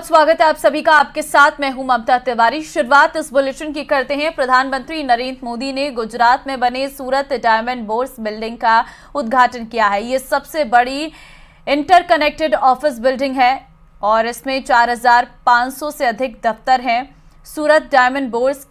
स्वागत है आप सभी का। आपके साथ मैं हूं ममता तिवारी। शुरुआत इस बुलेटिन की करते हैं। प्रधानमंत्री नरेंद्र मोदी ने गुजरात में बने सूरत डायमंड बोर्स बिल्डिंग का उद्घाटन किया है। ये सबसे बड़ी इंटरकनेक्टेड ऑफिस बिल्डिंग है और इसमें 4500 से अधिक दफ्तर हैं। सूरत डायमंड बोर्स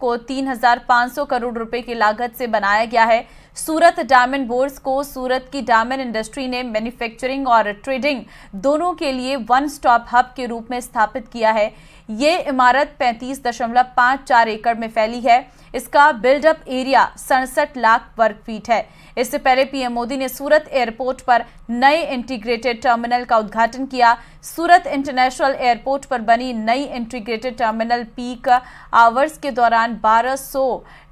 को 3500 करोड़ रुपए की लागत से बनाया गया है। सूरत डायमंड बोर्स को सूरत की डायमंड इंडस्ट्री ने मैन्युफैक्चरिंग और ट्रेडिंग दोनों के लिए वन स्टॉप हब के रूप में स्थापित किया है। ये इमारत 35.54 एकड़ में फैली है। इसका बिल्डअप एरिया 67 लाख वर्ग फीट है। इससे पहले पीएम मोदी ने सूरत एयरपोर्ट पर नए इंटीग्रेटेड टर्मिनल का उद्घाटन किया। सूरत इंटरनेशनल एयरपोर्ट पर बनी नई इंटीग्रेटेड टर्मिनल पीक आवर्स के दौरान 1200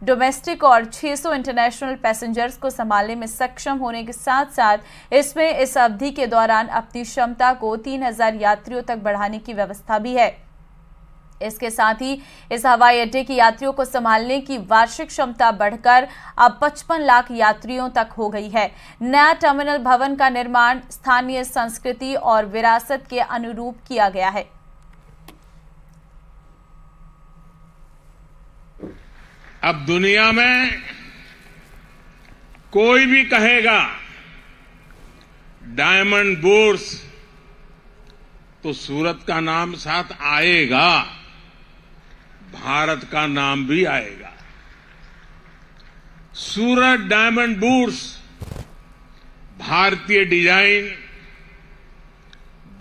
डोमेस्टिक और 600 इंटरनेशनल पैसेंजर्स को संभालने में सक्षम होने के साथ साथ इसमें इस अवधि के दौरान अपनी क्षमता को 3000 यात्रियों तक बढ़ाने की व्यवस्था भी है। इसके साथ ही इस हवाई अड्डे की यात्रियों को संभालने की वार्षिक क्षमता बढ़कर अब 55 लाख यात्रियों तक हो गई है। नया टर्मिनल भवन का निर्माण स्थानीय संस्कृति और विरासत के अनुरूप किया गया है। अब दुनिया में कोई भी कहेगा डायमंड बोर्स तो सूरत का नाम साथ आएगा, भारत का नाम भी आएगा। सूरत डायमंड बोर्स भारतीय डिजाइन,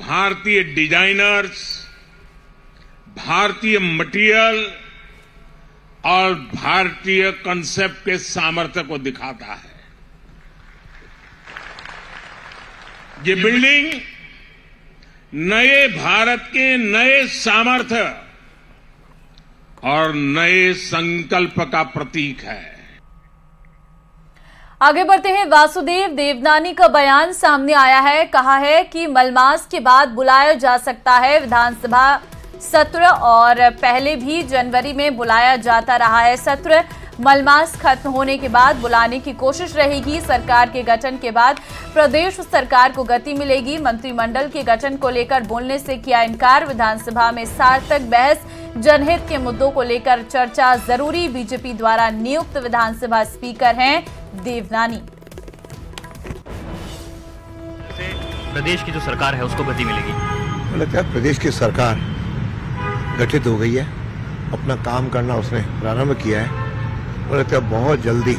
भारतीय डिजाइनर्स, भारतीय मटेरियल और भारतीय कंसेप्ट के सामर्थ्य को दिखाता है। ये बिल्डिंग नए भारत के नए सामर्थ्य और नए संकल्प का प्रतीक है। आगे बढ़ते हैं। वासुदेव देवनानी का बयान सामने आया है। कहा है कि मलमास के बाद बुलाया जा सकता है विधानसभा सत्र और पहले भी जनवरी में बुलाया जाता रहा है सत्र। मलमास खत्म होने के बाद बुलाने की कोशिश रहेगी। सरकार के गठन के बाद प्रदेश सरकार को गति मिलेगी। मंत्रिमंडल के गठन को लेकर बोलने से किया इनकार। विधानसभा में सार्थक बहस, जनहित के मुद्दों को लेकर चर्चा जरूरी। बीजेपी द्वारा नियुक्त विधानसभा स्पीकर हैं देवनानी। प्रदेश की जो सरकार है उसको गति मिलेगी। मुझे लगता है प्रदेश की सरकार गठित हो गई है, अपना काम करना उसने प्रारंभ किया है। मुझे लगता है बहुत जल्दी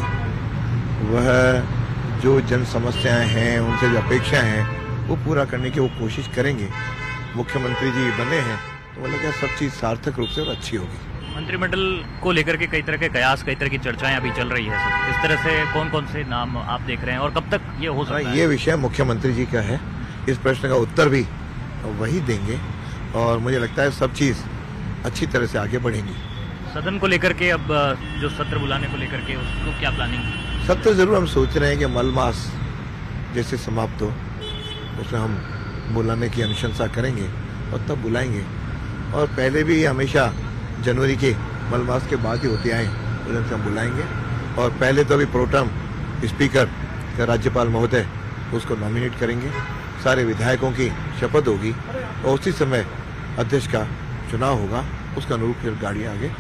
वह जो जन समस्याएं हैं, उनसे जो अपेक्षाएं हैं वो पूरा करने की वो कोशिश करेंगे। मुख्यमंत्री जी बने हैं तो मुझे लगता है सब चीज सार्थक रूप से और अच्छी होगी। मंत्रिमंडल को लेकर के कई तरह के कयास, कई तरह की चर्चाएं अभी चल रही है सर। इस तरह से कौन कौन से नाम आप देख रहे हैं और कब तक ये हो सकता है? ये विषय मुख्यमंत्री जी का है। इस प्रश्न का उत्तर भी वही देंगे और मुझे लगता है सब चीज अच्छी तरह से आगे बढ़ेंगी। सदन को लेकर के अब जो सत्र बुलाने को लेकर के उसको क्या प्लानिंग? सत्र जरूर हम सोच रहे हैं कि मलमास जैसे समाप्त हो उसमें हम बुलाने की अनुशंसा करेंगे और तब बुलाएंगे। और पहले भी हमेशा जनवरी के मलमास के बाद ही होते आए, उसे हम बुलाएंगे। और पहले तो अभी प्रोटेम स्पीकर राज्यपाल महोदय उसको नॉमिनेट करेंगे, सारे विधायकों की शपथ होगी और उसी समय अध्यक्ष का चुनाव होगा। उसका अनुरूप फिर गाड़ियां आगे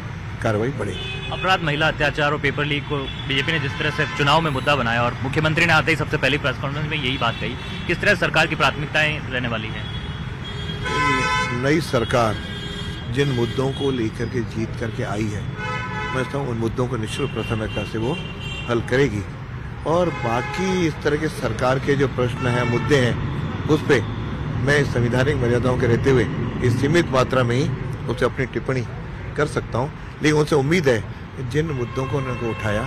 कार्रवाई बढ़ेगी। अपराध, महिला अत्याचार और पेपर लीक को बीजेपी ने जिस तरह से चुनाव में मुद्दा बनाया और मुख्यमंत्री ने आते ही सबसे पहली प्रेस कॉन्फ्रेंस में यही बात कही, किस तरह सरकार की प्राथमिकताएं रहने वाली है? नई सरकार जिन मुद्दों को लेकर के जीत करके आई है, मैं समझता हूँ उन मुद्दों को निश्चित प्राथमिकता से वो हल करेगी। और बाकी इस तरह के सरकार के जो प्रश्न हैं, मुद्दे हैं, उस पर मैं संवैधानिक मर्यादाओं के रहते हुए इस सीमित मात्रा में ही उससे अपनी टिप्पणी कर सकता हूं। लेकिन उनसे उम्मीद है कि जिन मुद्दों को उन्होंने उठाया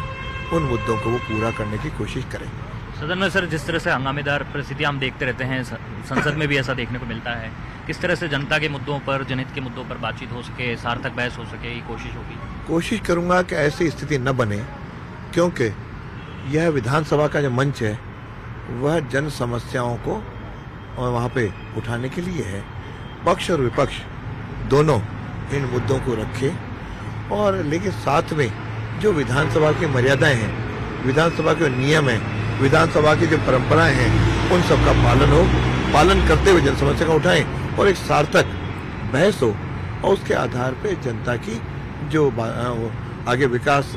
उन मुद्दों को वो पूरा करने की कोशिश करें। सदन में सर जिस तरह से हंगामेदार परिस्थिति हम देखते रहते हैं, संसद में भी ऐसा देखने को मिलता है, किस तरह से जनता के मुद्दों पर, जनहित के मुद्दों पर बातचीत हो सके, सार्थक बहस हो सके, ये कोशिश होगी? कोशिश करूंगा कि ऐसी स्थिति न बने, क्योंकि यह विधानसभा का जो मंच है वह जन समस्याओं को और वहाँ पे उठाने के लिए है। पक्ष और विपक्ष दोनों इन मुद्दों को रखे और लेकिन साथ में जो विधानसभा की मर्यादाएं हैं, विधानसभा के नियम हैं, विधानसभा की जो परंपराएं हैं, उन सब का पालन हो, पालन करते हुए जन समस्या का उठाएं और एक सार्थक बहस हो और उसके आधार पे जनता की जो आगे विकास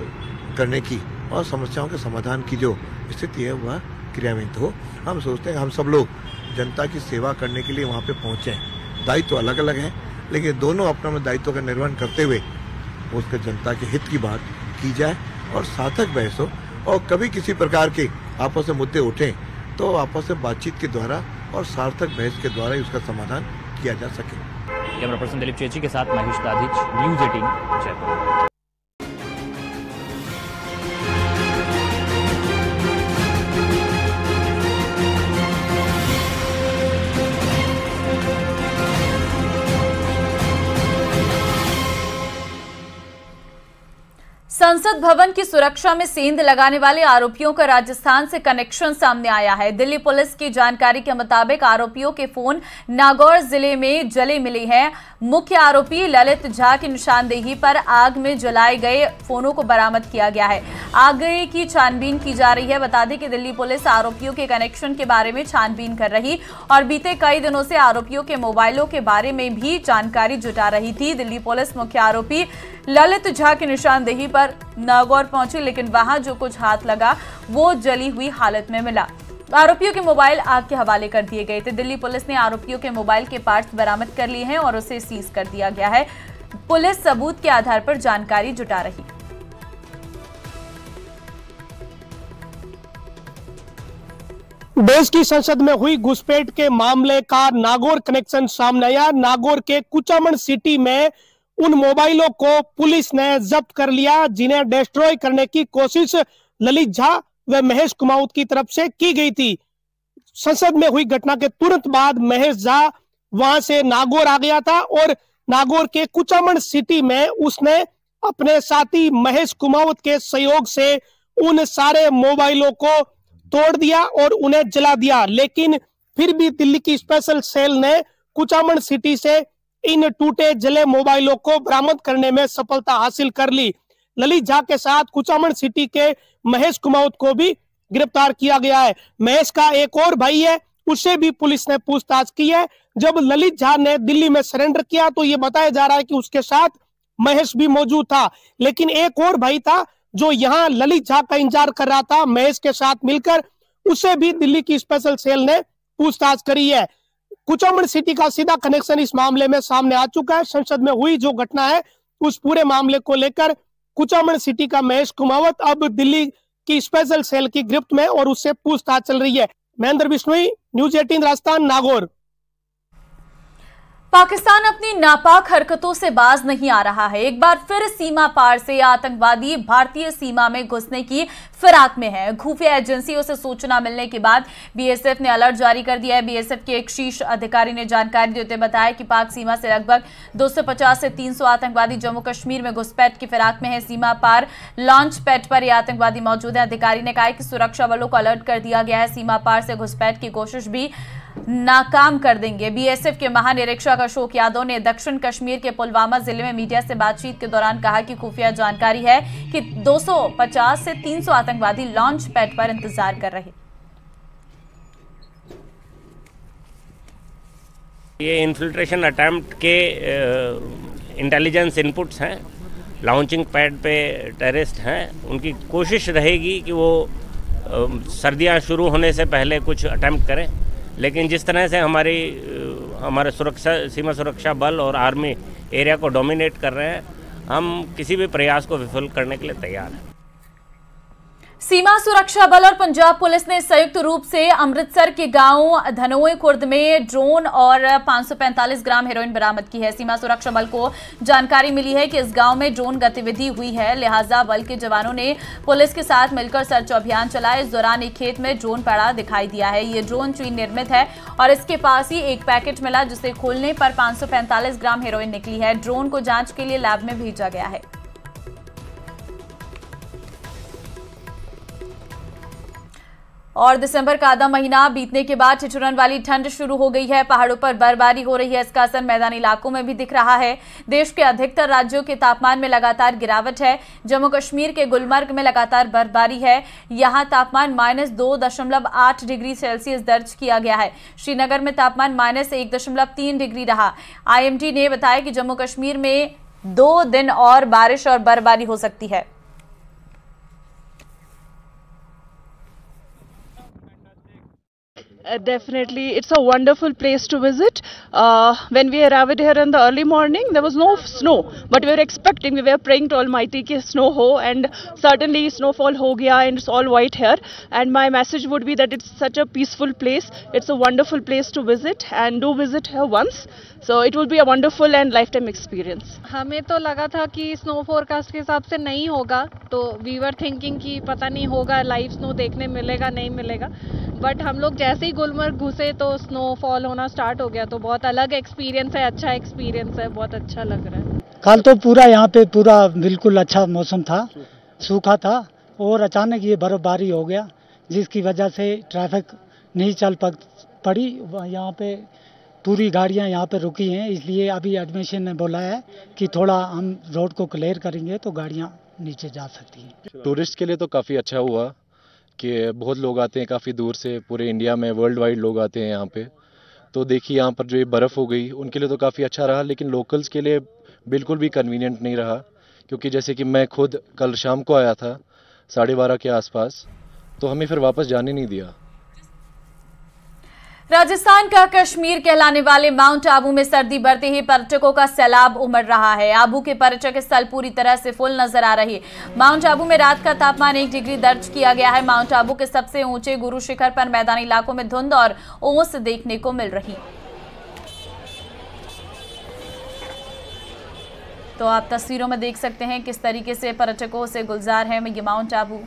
करने की और समस्याओं के समाधान की जो स्थिति है वह क्रियान्वित हो। हम सोचते हैं हम सब लोग जनता की सेवा करने के लिए वहाँ पे पहुँचे हैं। दायित्व तो अलग अलग है, लेकिन दोनों अपने अपने दायित्व का निर्वहन करते हुए उसके जनता के हित की बात की जाए और सार्थक बहस हो। और कभी किसी प्रकार के आपस में मुद्दे उठें तो आपस में बातचीत के द्वारा और सार्थक बहस के द्वारा ही उसका समाधान किया जा सके। कैमरा पर्सन दिलीप चेची के साथ महेश दाधिच, न्यूज़ 18 जयपुर। संसद भवन की सुरक्षा में सेंध लगाने वाले आरोपियों का राजस्थान से कनेक्शन सामने आया है। दिल्ली पुलिस की जानकारी के मुताबिक आरोपियों के फोन नागौर जिले में जले मिले हैं। मुख्य आरोपी ललित झा की निशानदेही पर आग में जलाए गए फोनों को बरामद किया गया है। आगे की छानबीन की जा रही है। बता दें कि दिल्ली पुलिस आरोपियों के कनेक्शन के बारे में छानबीन कर रही और बीते कई दिनों से आरोपियों के मोबाइलों के बारे में भी जानकारी जुटा रही थी। दिल्ली पुलिस मुख्य आरोपी ललित झा की निशानदेही पर नागौर पहुंची, लेकिन वहां जो कुछ हाथ लगा वो जली हुई हालत में मिला। आरोपियों के मोबाइल आग के हवाले कर दिए गए थे। दिल्ली पुलिस ने आरोपियों के मोबाइल के पार्ट्स बरामद कर लिए हैं और उसे सीज कर दिया गया है। पुलिस सबूत के आधार पर जानकारी जुटा रही। देश की संसद में हुई घुसपैठ के मामले का नागौर कनेक्शन सामने आया। नागौर के कुचामन सिटी में उन मोबाइलों को पुलिस ने जब्त कर लिया जिन्हें डिस्ट्रॉय करने की कोशिश ललित झा व महेश कुमाऊत की तरफ से की गई थी। संसद में हुई घटना के तुरंत बाद महेश झा वहां से नागौर आ गया था और नागौर के कुचामन सिटी में उसने अपने साथी महेश कुमाऊत के सहयोग से उन सारे मोबाइलों को तोड़ दिया और उन्हें जला दिया। लेकिन फिर भी दिल्ली की स्पेशल सेल ने कुचामन सिटी से इन टूटे जले मोबाइलों को बरामद करने में सफलता हासिल कर ली। ललित झा के साथ कुचामन सिटी के महेश कुमाऊत को भी गिरफ्तार किया गया है। महेश का एक और भाई है, उससे भी पुलिस ने पूछताछ की है। जब ललित झा ने दिल्ली में सरेंडर किया तो ये बताया जा रहा है कि उसके साथ महेश भी मौजूद था, लेकिन एक और भाई था जो यहाँ ललित झा का इंतजार कर रहा था महेश के साथ मिलकर, उसे भी दिल्ली की स्पेशल सेल ने पूछताछ करी है। कुचामन सिटी का सीधा कनेक्शन इस मामले में सामने आ चुका है। संसद में हुई जो घटना है उस पूरे मामले को लेकर कुचामन सिटी का महेश कुमावत अब दिल्ली की स्पेशल सेल की गिरफ्त में और उससे पूछताछ चल रही है। महेंद्र बिश्नोई, न्यूज़ 18 राजस्थान, नागौर। पाकिस्तान अपनी नापाक हरकतों से बाज नहीं आ रहा है। एक बार फिर सीमा पार से आतंकवादी भारतीय सीमा में घुसने की फिराक में है। खुफिया एजेंसियों से सूचना मिलने के बाद बीएसएफ ने अलर्ट जारी कर दिया है। बीएसएफ के एक शीर्ष अधिकारी ने जानकारी देते बताया कि पाक सीमा से लगभग 250 से 300 आतंकवादी जम्मू कश्मीर में घुसपैठ की फिराक में है। सीमा पार लॉन्च पैड पर यह आतंकवादी मौजूद है। अधिकारी ने कहा कि सुरक्षा बलों को अलर्ट कर दिया गया है। सीमा पार से घुसपैठ की कोशिश भी नाकाम कर देंगे। बीएसएफ के महानिरीक्षक अशोक यादव ने दक्षिण कश्मीर के पुलवामा जिले में मीडिया से बातचीत के दौरान कहा कि खुफिया जानकारी है कि 250 से 300 आतंकवादी लॉन्च पैड पर इंतजार कर रहे। ये इन्फिल्ट्रेशन अटेम्प्ट के इंटेलिजेंस इनपुट्स हैं। लॉन्चिंग पैड पे टेररिस्ट हैं, उनकी कोशिश रहेगी कि वो सर्दियां शुरू होने से पहले कुछ अटेम्प्ट करें, लेकिन जिस तरह से हमारे सीमा सुरक्षा बल और आर्मी एरिया को डोमिनेट कर रहे हैं, हम किसी भी प्रयास को विफल करने के लिए तैयार हैं। सीमा सुरक्षा बल और पंजाब पुलिस ने संयुक्त रूप से अमृतसर के गांव धनोए खुर्द में ड्रोन और 545 ग्राम हेरोइन बरामद की है। सीमा सुरक्षा बल को जानकारी मिली है कि इस गांव में ड्रोन गतिविधि हुई है, लिहाजा बल के जवानों ने पुलिस के साथ मिलकर सर्च अभियान चलाया। इस दौरान एक खेत में ड्रोन पड़ा दिखाई दिया है। ये ड्रोन चीन निर्मित है और इसके पास ही एक पैकेट मिला जिसे खोलने पर 545 ग्राम हेरोइन निकली है। ड्रोन को जांच के लिए लैब में भेजा गया है। और दिसंबर का आधा महीना बीतने के बाद ठिठुरन वाली ठंड शुरू हो गई है। पहाड़ों पर बर्फबारी हो रही है, इसका असर मैदानी इलाकों में भी दिख रहा है। देश के अधिकतर राज्यों के तापमान में लगातार गिरावट है। जम्मू कश्मीर के गुलमर्ग में लगातार बर्फबारी है, यहां तापमान -2.8 डिग्री सेल्सियस दर्ज किया गया है। श्रीनगर में तापमान -1.3 डिग्री रहा। IMD ने बताया कि जम्मू कश्मीर में 2 दिन और बारिश और बर्फबारी हो सकती है। Definitely, it's a wonderful place to visit. When we arrived here in the early morning, there was no snow, but we were expecting, we were praying to Almighty कि snow हो, and certainly snowfall हो गया and it's all white here. And my message would be that it's such a peaceful place. It's a wonderful place to visit, and do visit here once. So it will be a wonderful and lifetime experience. हमें तो लगा था कि snow forecast के हिसाब से नहीं होगा, तो वी वर थिंकिंग कि पता नहीं होगा लाइव स्नो देखने मिलेगा नहीं मिलेगा, बट हम लोग जैसे ही गुलमर्ग घुसे तो स्नोफॉल होना स्टार्ट हो गया। तो बहुत अलग एक्सपीरियंस है, अच्छा एक्सपीरियंस है, बहुत अच्छा लग रहा है। कल तो पूरा यहाँ पे पूरा बिल्कुल अच्छा मौसम था, सूखा था, और अचानक ये बर्फबारी हो गया जिसकी वजह से ट्रैफिक नहीं चल पड़ी। यहाँ पे पूरी गाड़ियाँ यहाँ पे रुकी हैं, इसलिए अभी एडमिशन ने बोला है कि थोड़ा हम रोड को क्लियर करेंगे तो गाड़ियाँ नीचे जा सकती हैं। टूरिस्ट के लिए तो काफ़ी अच्छा हुआ कि बहुत लोग आते हैं काफ़ी दूर से, पूरे इंडिया में वर्ल्ड वाइड लोग आते हैं यहाँ पे। तो देखिए यहाँ पर जो ये बर्फ़ हो गई उनके लिए तो काफ़ी अच्छा रहा, लेकिन लोकल्स के लिए बिल्कुल भी कन्वीनियंट नहीं रहा, क्योंकि जैसे कि मैं खुद कल शाम को आया था 12:30 के आसपास, तो हमें फिर वापस जाने नहीं दिया। राजस्थान का कश्मीर कहलाने वाले माउंट आबू में सर्दी बढ़ते ही पर्यटकों का सैलाब उमड़ रहा है। आबू के पर्यटक स्थल पूरी तरह से फुल नजर आ रहे हैं। माउंट आबू में रात का तापमान 1 डिग्री दर्ज किया गया है। माउंट आबू के सबसे ऊंचे गुरु शिखर पर मैदानी इलाकों में धुंध और ओस देखने को मिल रही। तो आप तस्वीरों में देख सकते हैं किस तरीके से पर्यटकों से गुलजार है ये माउंट आबू।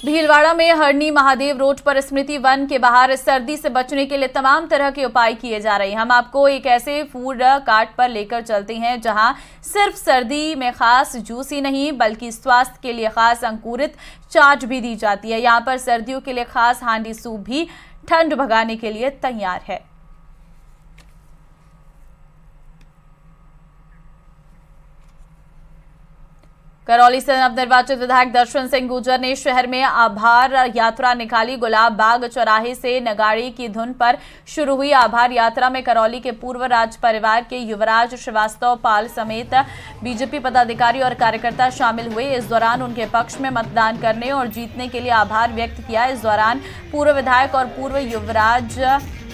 भीलवाड़ा में हरनी महादेव रोड पर स्मृति वन के बाहर सर्दी से बचने के लिए तमाम तरह के उपाय किए जा रहे हैं। हम आपको एक ऐसे फूड कार्ट पर लेकर चलते हैं जहां सिर्फ सर्दी में खास जूस ही नहीं बल्कि स्वास्थ्य के लिए खास अंकुरित चाट भी दी जाती है। यहां पर सर्दियों के लिए खास हांडी सूप भी ठंड भगाने के लिए तैयार है। करौली से नवनिर्वाचित विधायक दर्शन सिंह गुर्जर ने शहर में आभार यात्रा निकाली। गुलाब बाग चौराहे से नगाड़े की धुन पर शुरू हुई आभार यात्रा में करौली के पूर्व राज परिवार के युवराज श्रीवास्तव पाल समेत बीजेपी पदाधिकारी और कार्यकर्ता शामिल हुए। इस दौरान उनके पक्ष में मतदान करने और जीतने के लिए आभार व्यक्त किया। इस दौरान पूर्व विधायक और पूर्व युवराज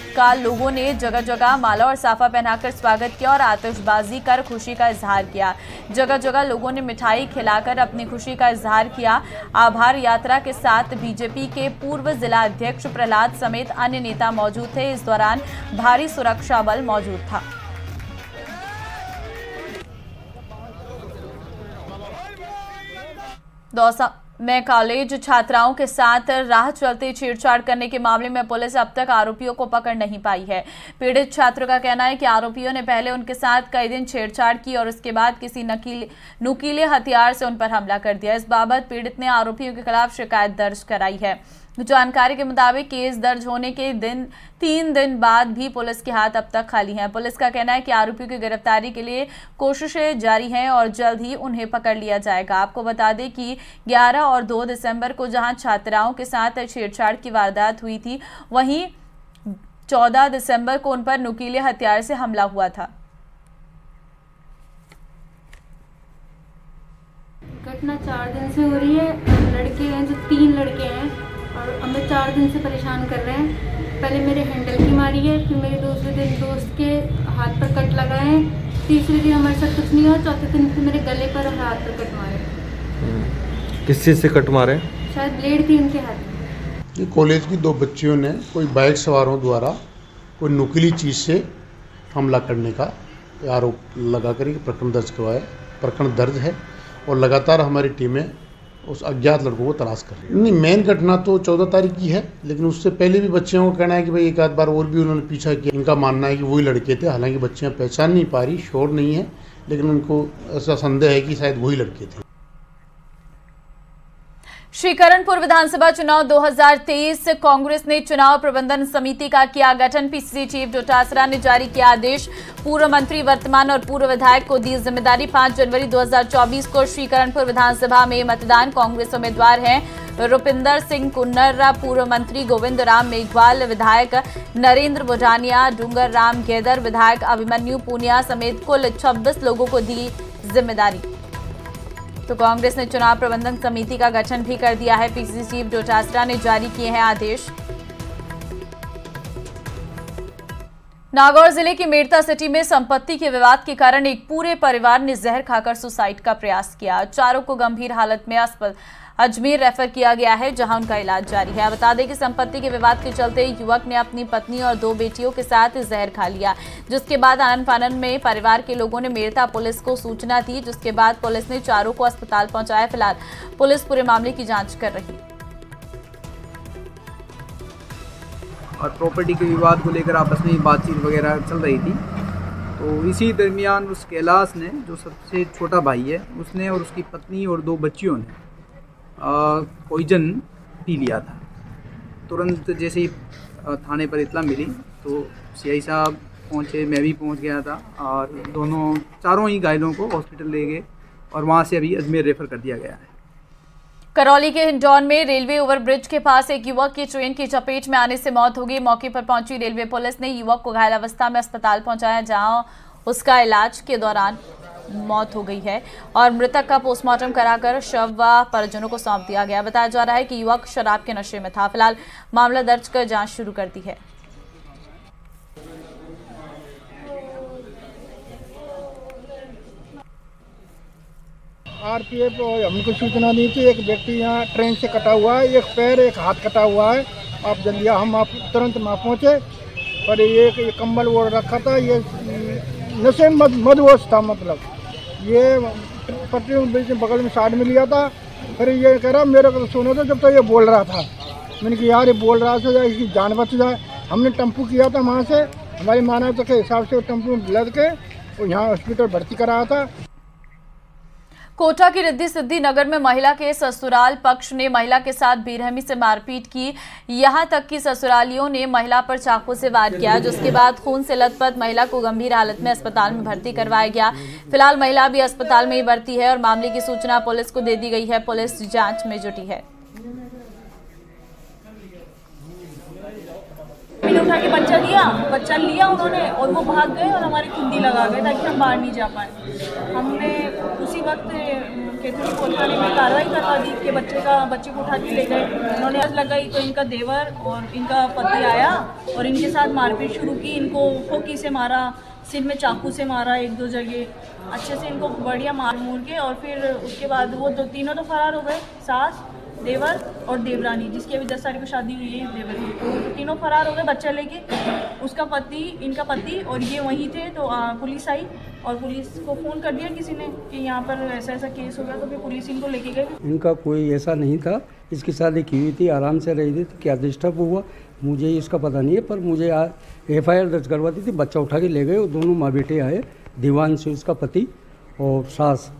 का लोगों ने जगह जगह माला और साफा पहनाकर स्वागत किया और आतिशबाजी कर खुशी का इजहार किया। जगह जगह लोगों ने मिठाई खिलाकर अपनी खुशी का इजहार किया। आभार यात्रा के साथ बीजेपी के पूर्व जिला अध्यक्ष प्रहलाद समेत अन्य नेता मौजूद थे। इस दौरान भारी सुरक्षा बल मौजूद था। दौसा में कॉलेज छात्राओं के साथ राह चलते छेड़छाड़ करने के मामले में पुलिस अब तक आरोपियों को पकड़ नहीं पाई है। पीड़ित छात्रों का कहना है कि आरोपियों ने पहले उनके साथ कई दिन छेड़छाड़ की और उसके बाद किसी नुकीले हथियार से उन पर हमला कर दिया। इस बाबत पीड़ित ने आरोपियों के खिलाफ शिकायत दर्ज कराई है। जानकारी के मुताबिक केस दर्ज होने के 3 दिन बाद भी पुलिस के हाथ अब तक खाली हैं। पुलिस का कहना है कि आरोपियों की गिरफ्तारी के लिए कोशिशें जारी हैं और जल्द ही उन्हें पकड़ लिया जाएगा। आपको बता दें कि 11 और 2 दिसंबर को जहां छात्राओं के साथ छेड़छाड़ की वारदात हुई थी, वहीं 14 दिसंबर को उन पर नुकीले हथियार से हमला हुआ था। घटना 4 दिन से हो रही है। लड़के हैं जो 3 लड़के हैं और हमें 4 दिन से परेशान कर रहे हैं। पहले मेरे हैंडल की मारी है, फिर मेरे दूसरे दिन दोस्त के हाथ पर कट लगाए हैं, तीसरे दिन हमारे साथ कुछ नहीं हुआ, चौथे दिन फिर मेरे गले पर और हाथ पर कट मारे। किस चीज़ से कट मारे? शायद ब्लेड थी उनके हाथ में। ये कॉलेज की 2 बच्चियों ने कोई बाइक सवारों द्वारा कोई नुकीली चीज़ से हमला करने का आरोप लगा कर प्रकरण दर्ज करवाया। प्रकरण दर्ज है और लगातार हमारी टीमें उस अज्ञात लड़कों को तलाश कर रही है। नहीं, मेन घटना तो 14 तारीख की है, लेकिन उससे पहले भी बच्चियों का कहना है कि भाई एक आध बार और भी उन्होंने पीछा किया। इनका मानना है कि वही लड़के थे, हालांकि बच्चियां पहचान नहीं पा रही, श्योर नहीं है, लेकिन उनको ऐसा संदेह है कि शायद वही लड़के थे। श्रीकरणपुर विधानसभा चुनाव 2023 कांग्रेस ने चुनाव प्रबंधन समिति का किया गठन। पीसीसी चीफ डोटासरा ने जारी किया आदेश। पूर्व मंत्री, वर्तमान और पूर्व विधायक को दी जिम्मेदारी। 5 जनवरी 2024 को श्रीकरणपुर विधानसभा में मतदान। कांग्रेस उम्मीदवार हैं रुपिंदर सिंह कुन्नर, पूर्व मंत्री गोविंद राम मेघवाल, विधायक नरेंद्र बुढ़ानिया, डूंगर राम गेदर, विधायक अभिमन्यु पूनिया समेत कुल 26 लोगों को दी जिम्मेदारी। तो कांग्रेस ने चुनाव प्रबंधन समिति का गठन भी कर दिया है। पीसीसी चीफ डोटासरा ने जारी किए हैं आदेश। नागौर जिले के मेड़ता सिटी में संपत्ति के विवाद के कारण एक पूरे परिवार ने जहर खाकर सुसाइड का प्रयास किया। चारों को गंभीर हालत में अजमेर रेफर किया गया है, जहां उनका इलाज जारी है। बता दें कि संपत्ति के विवाद के चलते युवक ने अपनी पत्नी और 2 बेटियों के साथ जहर खा लिया, जिसके बाद आनन फानन में परिवार के लोगों ने मेड़ता पुलिस को सूचना दी, जिसके बाद पुलिस ने चारों को अस्पताल पहुंचाया। फिलहाल पुलिस पूरे मामले की जांच कर रही है। और प्रॉपर्टी के विवाद को लेकर आपस में बातचीत वगैरह चल रही थी। तो इसी दरमियान उस कैलाश ने, जो सबसे छोटा भाई है, उसने और उसकी पत्नी और 2 बच्चियों ने पॉइजन पी लिया था। तुरंत जैसे ही थाने पर इत्तला मिली तो सीआई साहब पहुंचे, मैं भी पहुंच गया था, और चारों ही घायलों को हॉस्पिटल ले गए और वहां से अभी अजमेर रेफर कर दिया गया है। करौली के हिंडौन में रेलवे ओवरब्रिज के पास एक युवक की ट्रेन की चपेट में आने से मौत हो गई। मौके पर पहुंची रेलवे पुलिस ने युवक को घायल अवस्था में अस्पताल पहुंचाया, जहां उसका इलाज के दौरान मौत हो गई है और मृतक का पोस्टमार्टम कराकर शव परिजनों को सौंप दिया गया। बताया जा रहा है कि युवक शराब के नशे में था। फिलहाल मामला दर्ज कर जांच शुरू कर दी है। आरपीएफ हमको सूचना दी थी, एक व्यक्ति यहाँ ट्रेन से कटा हुआ है, एक पैर एक हाथ कटा हुआ है। आप जल्दी हम तुरंत वहाँ पहुँचे, पर ये कंबल ओढ़ रखा था, ये नशे मदहोश था। मतलब ये पटरी बीच में बगल में साइड में लिया था। फिर ये कह रहा मेरे को तो सुनो था, जब तो ये बोल रहा था। मैंने कहा यार ये बोल रहा था, इसकी जान बच जाए। हमने टेम्पू किया था वहाँ से, हमारी मानवता के हिसाब से टेम्पू में लद के और यहाँ हॉस्पिटल भर्ती कराया था। कोटा की रिद्धि सिद्धि नगर में महिला के ससुराल पक्ष ने महिला के साथ बेरहमी से मारपीट की। यहां तक कि ससुरालियों ने महिला पर चाकू से वार किया, जिसके बाद खून से लथपथ महिला को गंभीर हालत में अस्पताल में भर्ती करवाया गया। फिलहाल महिला भी अस्पताल में ही भर्ती है और मामले की सूचना पुलिस को दे दी गई है। पुलिस जांच में जुटी है। उठा के बच्चा लिया उन्होंने और वो भाग गए और हमारी कुंडी लगा गए ताकि हम बाहर नहीं जा पाए। हमने उसी वक्त केतुली पुलिस थाने में कार्रवाई करवा दी कि बच्चे को उठा के ले गए। उन्होंने लगाई तो इनका देवर और इनका पति आया और इनके साथ मारपीट शुरू की। इनको फोकी से मारा, सिर में चाकू से मारा, 1-2 जगह अच्छे से इनको बढ़िया मार मूर के, और फिर उसके बाद वो तीनों तो फरार हो गए, सास, देवर और देवरानी, जिसकी अभी 10 तारीख को शादी हुई है देवर की। तो तीनों फरार हो गए बच्चा लेके। उसका पति, इनका पति और ये वहीं थे। तो पुलिस आई और पुलिस को फ़ोन कर दिया किसी ने कि यहाँ पर ऐसा ऐसा केस हो गया, तो फिर पुलिस इनको लेके गई। इनका कोई ऐसा नहीं था, इसकी शादी की हुई थी, आराम से रही थी। तो क्या डिस्टर्ब हुआ मुझे इसका पता नहीं है, पर मुझे FIR दर्ज करवा दी थी। बच्चा उठा के ले गए। वो दोनों माँ बेटे आए, दीवांशु उसका पति और सास।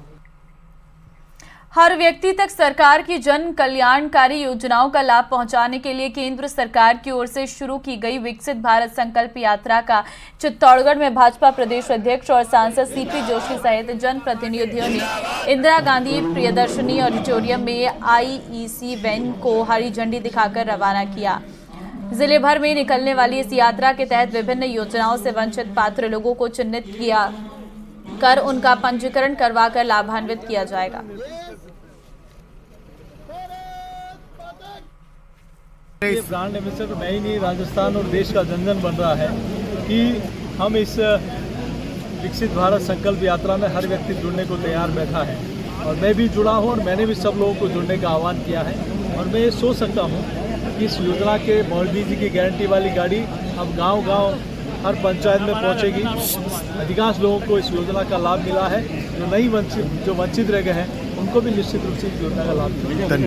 हर व्यक्ति तक सरकार की जन कल्याणकारी योजनाओं का लाभ पहुंचाने के लिए केंद्र सरकार की ओर से शुरू की गई विकसित भारत संकल्प यात्रा का चित्तौड़गढ़ में भाजपा प्रदेश अध्यक्ष और सांसद CP जोशी सहित जनप्रतिनिधियों ने इंदिरा गांधी प्रियदर्शनी ऑडिटोरियम में IEC वैन को हरी झंडी दिखाकर रवाना किया। जिले भर में निकलने वाली इस यात्रा के तहत विभिन्न योजनाओं से वंचित पात्र लोगों को चिन्हित किया कर उनका पंजीकरण करवाकर लाभान्वित किया जाएगा। इस ब्रांड एम्बेसडर मैं ही नहीं, राजस्थान और देश का जन बन रहा है कि हम इस विकसित भारत संकल्प यात्रा में हर व्यक्ति जुड़ने को तैयार बैठा है और मैं भी जुड़ा हूं और मैंने भी सब लोगों को जुड़ने का आह्वान किया है। और मैं ये सोच सकता हूं कि इस योजना के मोदी जी की गारंटी वाली गाड़ी अब गांव-गांव हर पंचायत में पहुंचेगी। अधिकांश लोगों को इस योजना का लाभ मिला है। जो वंचित रह गए हैं उनको भी निश्चित रूप से इस योजना का लाभ मिलेगा।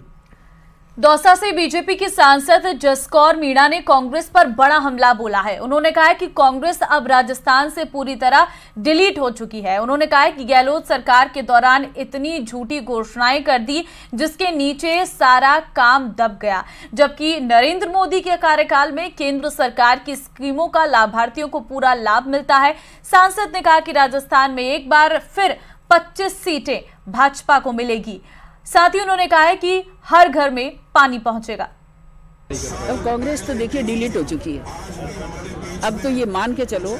दौसा से बीजेपी की सांसद जसकौर मीणा ने कांग्रेस पर बड़ा हमला बोला है। उन्होंने कहा है कि कांग्रेस अब राजस्थान से पूरी तरह डिलीट हो चुकी है। उन्होंने कहा है कि गहलोत सरकार के दौरान इतनी झूठी घोषणाएं कर दी जिसके नीचे सारा काम दब गया, जबकि नरेंद्र मोदी के कार्यकाल में केंद्र सरकार की स्कीमों का लाभार्थियों को पूरा लाभ मिलता है। सांसद ने कहा कि राजस्थान में एक बार फिर 25 सीटें भाजपा को मिलेगी। साथ ही उन्होंने कहा है कि हर घर में पानी पहुंचेगा। अब कांग्रेस तो देखिए डिलीट हो चुकी है। अब तो ये मान के चलो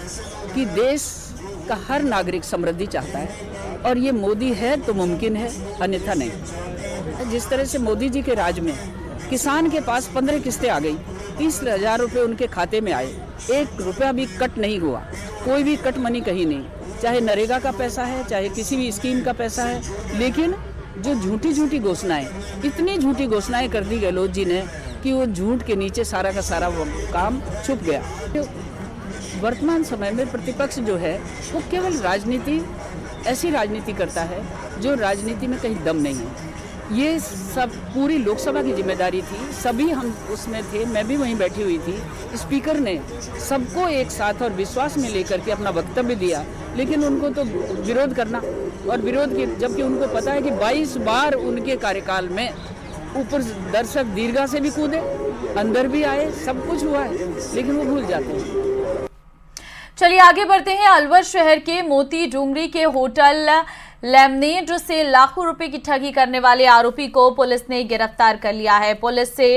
कि देश का हर नागरिक समृद्धि चाहता है और ये मोदी है तो मुमकिन है, अन्यथा नहीं। जिस तरह से मोदी जी के राज में किसान के पास 15 किस्तें आ गई, 30,000 रुपये उनके खाते में आए, 1 रुपया भी कट नहीं हुआ, कोई भी कट मनी कहीं नहीं, चाहे नरेगा का पैसा है चाहे किसी भी स्कीम का पैसा है। लेकिन जो झूठी घोषणाएं, इतनी झूठी घोषणाएं कर दी गहलोत जी ने कि वो झूठ के नीचे सारा का सारा वो काम छुप गया। तो वर्तमान समय में प्रतिपक्ष जो है वो केवल राजनीति, ऐसी राजनीति करता है जो राजनीति में कहीं दम नहीं है। ये सब पूरी लोकसभा की जिम्मेदारी थी, सभी हम उसमें थे, मैं भी वहीं बैठी हुई थी। स्पीकर ने सबको एक साथ और विश्वास में लेकर के अपना वक्तव्य दिया, लेकिन उनको तो विरोध करना और विरोध की, जबकि उनको पता है कि 22 बार उनके कार्यकाल में ऊपर दर्शक दीर्घा से भी कूदे, अंदर भी आए, सब कुछ हुआ है, लेकिन वो भूल जाते हैं। चलिए आगे बढ़ते हैं। अलवर शहर के मोती डूंगरी के होटल लेमनेड से लाखों रुपए की ठगी करने वाले आरोपी को पुलिस ने गिरफ्तार कर लिया है। पुलिस से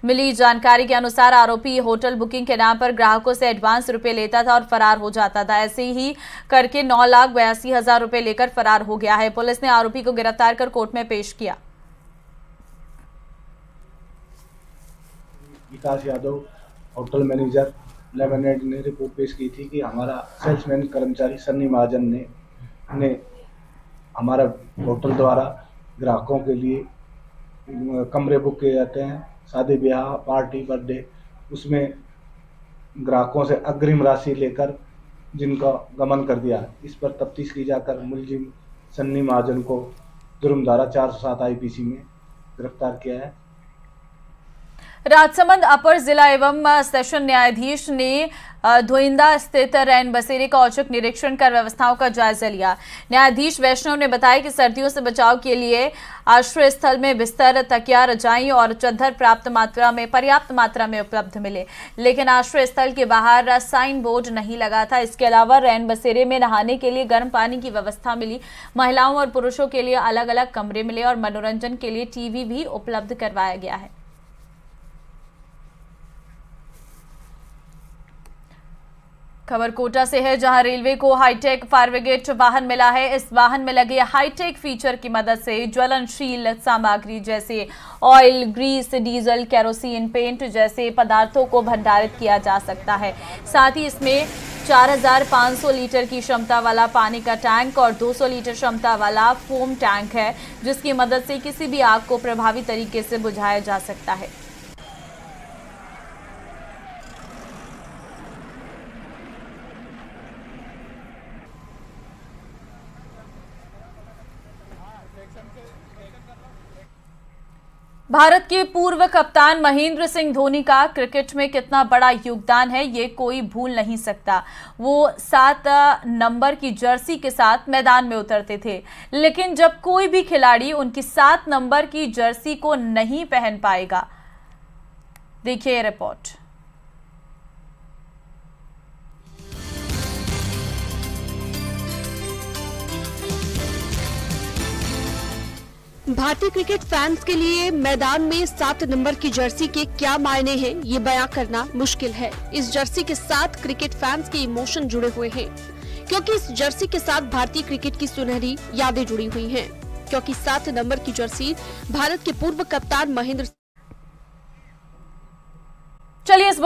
मिली जानकारी के अनुसार आरोपी होटल बुकिंग के नाम पर ग्राहकों से एडवांस रुपए लेता था और फरार हो जाता था। ऐसे ही करके 9,82,000 रुपए लेकर फरार हो गया है। पुलिस ने आरोपी को गिरफ्तार कर कोर्ट में पेश किया। विकास यादव होटल मैनेजर लेमनेड ने रिपोर्ट पेश की थी कि हमारा सेल्समैन कर्मचारी सन्नी महाजन ने हमारा होटल द्वारा ग्राहकों के लिए कमरे बुक किए जाते हैं, शादी ब्याह पार्टी बर्थडे, उसमें ग्राहकों से अग्रिम राशि लेकर जिनका गमन कर दिया। इस पर तफ्तीश की जाकर मुलजिम सन्नी महाजन को जुर्म धारा 407 IPC में गिरफ्तार किया है। राजसमंद अपर जिला एवं सेशन न्यायाधीश ने धोइंदा स्थित रैन बसेरे का औचक निरीक्षण कर व्यवस्थाओं का जायजा लिया। न्यायाधीश वैष्णव ने बताया कि सर्दियों से बचाव के लिए आश्रय स्थल में बिस्तर, तकिया, रजाई और चद्दर पर्याप्त मात्रा में उपलब्ध मिले, लेकिन आश्रय स्थल के बाहर साइन बोर्ड नहीं लगा था। इसके अलावा रैन बसेरे में नहाने के लिए गर्म पानी की व्यवस्था मिली। महिलाओं और पुरुषों के लिए अलग अलग कमरे मिले और मनोरंजन के लिए TV भी उपलब्ध करवाया गया है। खबर कोटा से है, जहां रेलवे को हाईटेक फायर ब्रिगेड वाहन मिला है। इस वाहन में लगे हाईटेक फीचर की मदद से ज्वलनशील सामग्री जैसे oil, grease, diesel, kerosene, paint जैसे पदार्थों को भंडारित किया जा सकता है। साथ ही इसमें 4,500 लीटर की क्षमता वाला पानी का टैंक और 200 लीटर क्षमता वाला फोम टैंक है, जिसकी मदद से किसी भी आग को प्रभावी तरीके से बुझाया जा सकता है। भारत के पूर्व कप्तान महेंद्र सिंह धोनी का क्रिकेट में कितना बड़ा योगदान है ये कोई भूल नहीं सकता। वो 7 नंबर की जर्सी के साथ मैदान में उतरते थे, लेकिन जब कोई भी खिलाड़ी उनकी 7 नंबर की जर्सी को नहीं पहन पाएगा। देखिए रिपोर्ट। भारतीय क्रिकेट फैंस के लिए मैदान में 7 नंबर की जर्सी के क्या मायने हैं ये बयां करना मुश्किल है। इस जर्सी के साथ क्रिकेट फैंस के इमोशन जुड़े हुए हैं, क्योंकि इस जर्सी के साथ भारतीय क्रिकेट की सुनहरी यादें जुड़ी हुई हैं, क्योंकि 7 नंबर की जर्सी भारत के पूर्व कप्तान महेंद्र। चलिए इस